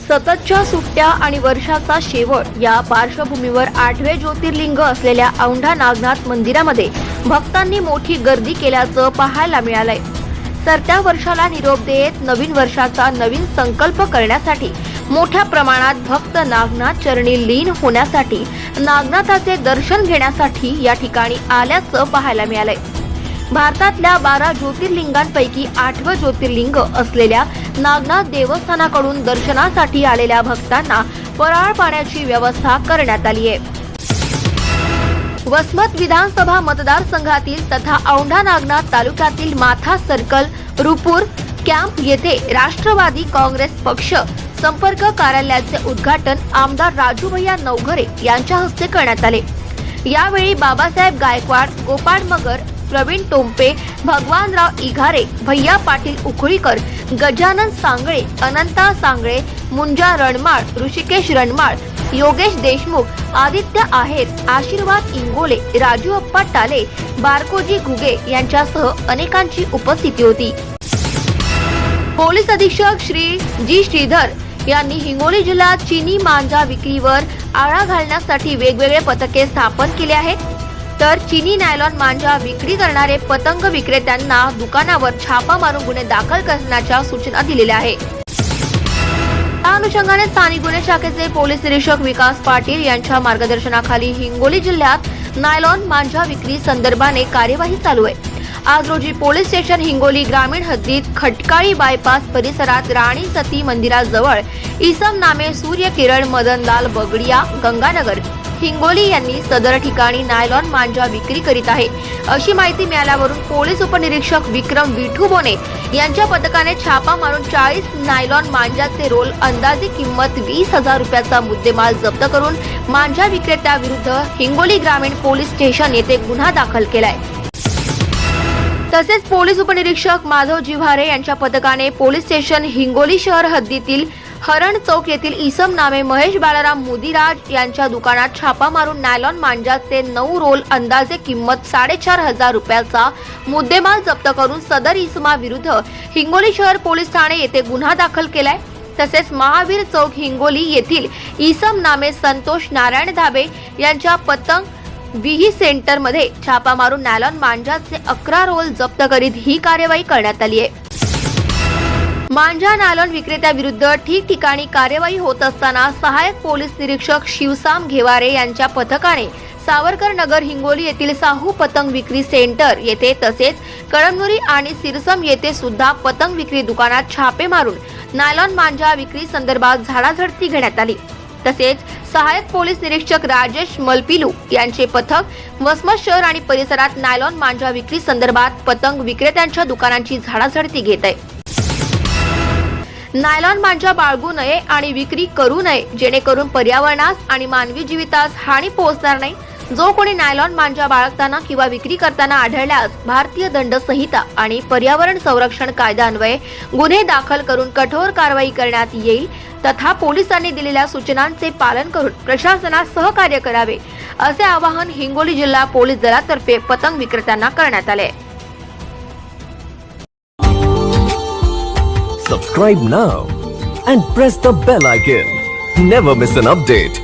सततच्या सुट्ट्या आणि वर्षाचा शेवट या पार्श्वभूमीवर 8वे ज्योतिर्लिंग असलेल्या औंढा नागनाथ मंदिरामध्ये भक्तांनी मोठी गर्दी केल्याचं पाहायला मिळालंय। सरत्या वर्षाला निरोप देत नवीन वर्षाचा नवीन संकल्प करण्यासाठी मोठ्या प्रमाणात भक्त नागनाथ चरणी लीन होण्यासाठी नागनाथाचे दर्शन घेण्यासाठी या ठिकाणी आल्याचं पाहायला मिळालंय। भारतातल्या 12 ज्योतिर्लिंगांपैकी 8वं ज्योतिर्लिंग असलेल्या नागनाथ देवस्थानाकडून दर्शनासाठी आलेल्या भक्तांना फराळ पाण्याची व्यवस्था करण्यात आली आहे। वसमत विधानसभा मतदारसंघातील तथा औंढा नागनाथ तालुक्यातील माथा सर्कल रुपूर कॅम्प येथे राष्ट्रवादी काँग्रेस पक्ष संपर्क कार्यालयाचे उद्घाटन आमदार राजूभैया नवघरे यांच्या हस्ते करण्यात आले। यावेळी बाबासाहेब गायकवाड, गोपाळ मगर, प्रवीण टोंपे, भगवानराव इघारे, भैया पाटील उखळीकर, गजानन सांगळे, अनंता सांगळे, मुंजा रणमाळ, ऋषिकेश रणमाळ, योगेश देशमुख, आदित्य आहेर, आशीर्वाद इंगोले, राजू अप्पा टाले, बारकोजी घुगे यांच्यासह अनेकांची उपस्थिती होती। पोलीस अधीक्षक श्री जी श्रीधर यांनी हिंगोली जिल्ह्यात चिनी मांजा विक्रीवर आळा घालण्यासाठी वेगवेगळे पथके स्थापन केले आहेत, तर चिनी नायलॉन मांजा विक्री करणारे पतंग विक्रेत्यांना दुकानावर छापा मारून गुन्हे दाखल करण्याच्या सूचना दिलेल्या आहेत। त्या अनुषंगाने स्थानिक गुन्हे शाखेचे पोलीस निरीक्षक विकास पाटील यांच्या मार्गदर्शनाखाली हिंगोली जिल्ह्यात नायलॉन मांजा विक्री संदर्भाने कार्यवाही चालू आहे। आज रोजी पोलीस स्टेशन हिंगोली ग्रामीण हद्दीत खटकाळी बायपास परिसरात राणी सती मंदिराजवळ इसम नामे सूर्यकिरण मदनलाल बगडिया गंगानगर हिंगोली यांनी सदर ठिकाणी नायलॉन मांजा विक्री करीत आहे अशी माहिती मिळाल्यावरून पोलीस उपनिरीक्षक विक्रम विठू बोने यांच्या पथकाने छापा मारून 40 नायलॉन मांजाचे रोल अंदाजे किंमत 20,000 रुपयाचा मुद्देमाल जप्त करून मांजा विक्रेत्याविरुद्ध हिंगोली ग्रामीण पोलीस स्टेशन येथे गुन्हा दाखल केलाय। तसेच पोलीस उपनिरीक्षक माधव जिव्हारे यांच्या पथकाने पोलीस स्टेशन हिंगोली शहर हद्दीतील हरण चौक येथील इसम नामे महेश बाळाराम मुदिराज यांच्या दुकानात छापा मारून नायलॉन मांजाचे 9 रोल अंदाजे किंमत 4,500 रुपयाचा मुद्देमाल जप्त करून सदर इसमा विरुद्ध हिंगोली शहर पोलीस ठाणे येथे गुन्हा दाखल केलाय। तसेच महावीर चौक हिंगोली येथील इसम नामे संतोष नारायण धाबे यांच्या पतंग विही सेंटर मध्ये छापा मारून नायलॉन मांजाचे 11 रोल जप्त करीत ही कार्यवाही करण्यात आली आहे। मांजा नायलॉन विक्रेत्याविरुद्ध ठिकठिकाणी कार्यवाही होत असताना सहाय्यक पोलीस निरीक्षक शिवसाम घेवारे यांच्या पथकाने सावरकर नगर हिंगोली येथील साहू पतंग विक्री सेंटर येथे तसेच कळमनुरी आणि सिरसम येथे सुद्धा पतंग विक्री दुकानात छापे मारून नायलॉन मांजा विक्री संदर्भात झाडाझडती घेण्यात आली। तसेच सहाय्यक पोलीस निरीक्षक राजेश मलपिलू यांचे पथक वसमत शहर आणि परिसरात नायलॉन मांजा विक्री संदर्भात पतंग विक्रेत्यांच्या दुकानांची झाडाझडती घेत आहे। नायलॉन मांजा बाळगू नये आणि विक्री करू नये जेणेकरून पर्यावरणास आणि मानवी जीवितास हानी पोहोचणार नाही। जो कोणी नायलॉन मांजा बाळगताना किंवा विक्री करताना आढळल्यास भारतीय दंड संहिता आणि पर्यावरण संरक्षण कायद्यान्वये गुन्हे दाखल करून कठोर कारवाई करण्यात येईल तथा पोलिसांनी दिलेल्या सूचनांचे पालन करून प्रशासनास सहकार्य करावे असे आवाहन हिंगोली जिल्हा पोलीस दलातर्फे पतंग विक्रेत्यांना करण्यात आले। Subscribe now and press the bell icon. Never miss an update.